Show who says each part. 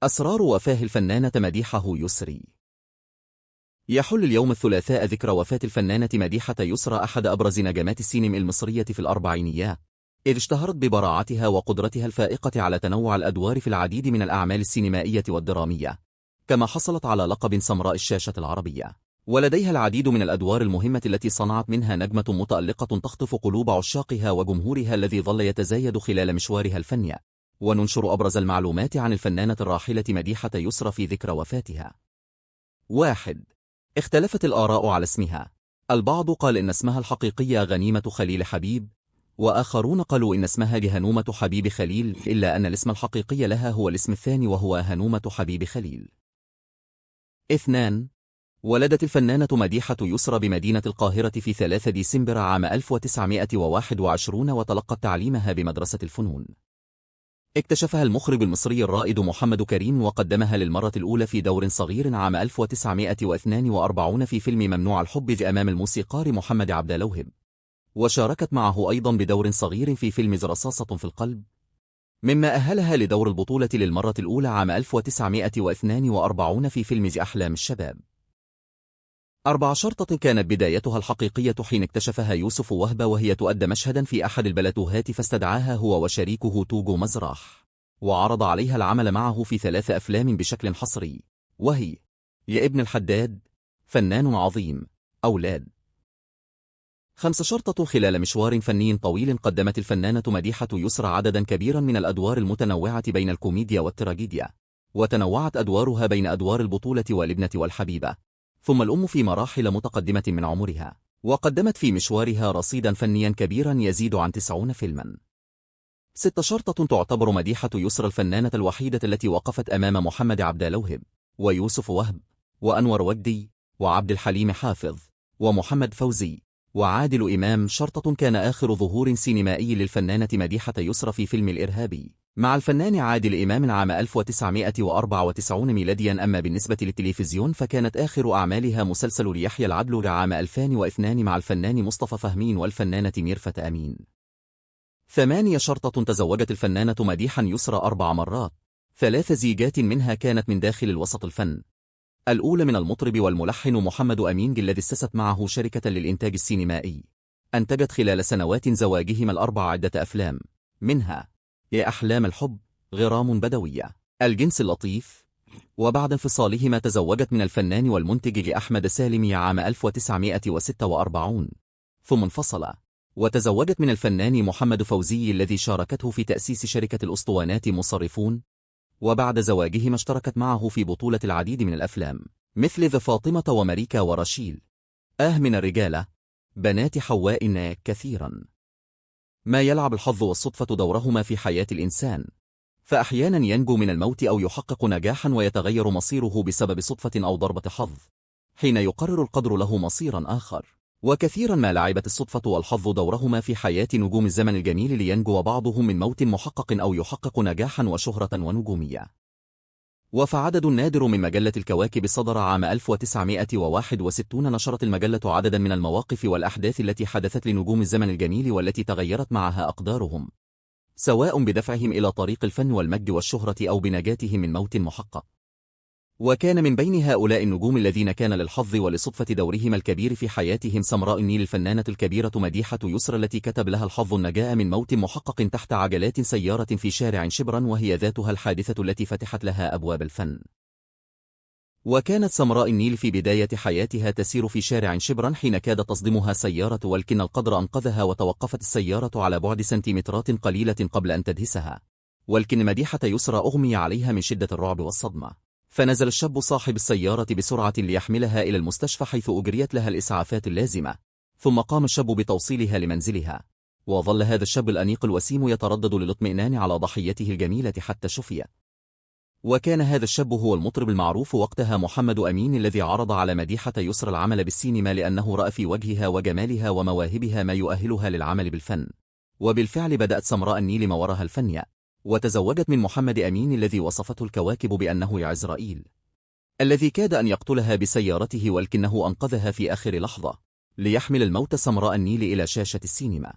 Speaker 1: أسرار وفاة الفنانة مديحة يسري. يحل اليوم الثلاثاء ذكرى وفاة الفنانة مديحة يسرى أحد أبرز نجمات السينما المصرية في الأربعينيات، إذ اشتهرت ببراعتها وقدرتها الفائقة على تنوع الأدوار في العديد من الأعمال السينمائية والدرامية، كما حصلت على لقب سمراء الشاشة العربية. ولديها العديد من الأدوار المهمة التي صنعت منها نجمة متألقة تخطف قلوب عشاقها وجمهورها الذي ظل يتزايد خلال مشوارها الفني. وننشر أبرز المعلومات عن الفنانة الراحلة مديحة يسرى في ذكرى وفاتها. 1. اختلفت الآراء على اسمها. البعض قال إن اسمها الحقيقي غنيمة خليل حبيب، وآخرون قالوا إن اسمها جهنومة حبيب خليل، إلا أن الاسم الحقيقي لها هو الاسم الثاني وهو هنومة حبيب خليل. 2. ولدت الفنانة مديحة يسرى بمدينة القاهرة في 3 ديسمبر عام 1921، وتلقت تعليمها بمدرسة الفنون. اكتشفها المخرج المصري الرائد محمد كريم وقدمها للمرة الأولى في دور صغير عام 1942 في فيلم ممنوع الحب أمام الموسيقار محمد عبد الوهاب، وشاركت معه أيضا بدور صغير في فيلم رصاصة في القلب، مما أهلها لدور البطولة للمرة الأولى عام 1942 في فيلم أحلام الشباب. 14. كانت بدايتها الحقيقية حين اكتشفها يوسف وهبة وهي تؤدى مشهدا في أحد البلاتوهات، فاستدعاها هو وشريكه توجو مزراح، وعرض عليها العمل معه في 3 أفلام بشكل حصري، وهي يا ابن الحداد، فنان عظيم، أولاد. 15. خلال مشوار فني طويل قدمت الفنانة مديحة يسرى عددا كبيرا من الأدوار المتنوعة بين الكوميديا والتراجيديا، وتنوعت أدوارها بين أدوار البطولة والابنة والحبيبة ثم الأم في مراحل متقدمة من عمرها، وقدمت في مشوارها رصيدا فنيا كبيرا يزيد عن 90 فيلما. 16. تعتبر مديحة يسرى الفنانة الوحيدة التي وقفت أمام محمد عبد الوهاب ويوسف وهب وأنور وجدي وعبد الحليم حافظ ومحمد فوزي وعادل إمام. كان آخر ظهور سينمائي للفنانة مديحة يسرى في فيلم الإرهابي مع الفنان عادل إمام عام 1994 ميلاديا، أما بالنسبة للتلفزيون فكانت آخر أعمالها مسلسل ليحيى العدل عام 2002 مع الفنان مصطفى فهمين والفنانة ميرفت أمين. 8. تزوجت الفنانة مديحة يسرى 4 مرات، 3 زيجات منها كانت من داخل الوسط الفن. الأولى من المطرب والملحن محمد أمين الذي أسست معه شركة للإنتاج السينمائي، أنتجت خلال سنوات زواجهما ال4 عدة أفلام، منها يا أحلام الحب، غرام بدوية، الجنس اللطيف. وبعد انفصالهما تزوجت من الفنان والمنتج أحمد سالم عام 1946، ثم انفصل، وتزوجت من الفنان محمد فوزي الذي شاركته في تأسيس شركة الأسطوانات مصرفون. وبعد زواجهما اشتركت معه في بطولة العديد من الأفلام مثل ذا فاطمة وماريكا ورشيل، من الرجالة، بنات حواء كثيرا. ما يلعب الحظ والصدفة دورهما في حياة الإنسان، فأحيانا ينجو من الموت أو يحقق نجاحا ويتغير مصيره بسبب صدفة أو ضربة حظ، حين يقرر القدر له مصيرا آخر. وكثيرا ما لعبت الصدفة والحظ دورهما في حياة نجوم الزمن الجميل لينجو بعضهم من موت محقق أو يحقق نجاحا وشهرة ونجومية. وفعدد نادر من مجلة الكواكب صدر عام 1961. نشرت المجلة عددا من المواقف والأحداث التي حدثت لنجوم الزمن الجميل والتي تغيرت معها أقدارهم، سواء بدفعهم إلى طريق الفن والمجد والشهرة أو بنجاتهم من موت محقق. وكان من بين هؤلاء النجوم الذين كان للحظ ولصدفة دورهما الكبير في حياتهم سمراء النيل الفنانة الكبيرة مديحة يسرى التي كتب لها الحظ النجاة من موت محقق تحت عجلات سيارة في شارع شبرا، وهي ذاتها الحادثة التي فتحت لها أبواب الفن. وكانت سمراء النيل في بداية حياتها تسير في شارع شبرا حين كادت تصدمها سيارة، ولكن القدر أنقذها وتوقفت السيارة على بعد سنتيمترات قليلة قبل أن تدهسها، ولكن مديحة يسرى أغمي عليها من شدة الرعب والصدمة، فنزل الشاب صاحب السيارة بسرعة ليحملها إلى المستشفى حيث أجريت لها الإسعافات اللازمة، ثم قام الشاب بتوصيلها لمنزلها. وظل هذا الشاب الأنيق الوسيم يتردد للاطمئنان على ضحيته الجميلة حتى شفي. وكان هذا الشاب هو المطرب المعروف وقتها محمد أمين الذي عرض على مديحة يسرى العمل بالسينما لأنه رأى في وجهها وجمالها ومواهبها ما يؤهلها للعمل بالفن. وبالفعل بدأت سمراء النيل مورها الفني، وتزوجت من محمد أمين الذي وصفته الكواكب بأنه عزرائيل الذي كاد أن يقتلها بسيارته، ولكنه أنقذها في آخر لحظة ليحمل الموت سمراء النيل إلى شاشة السينما.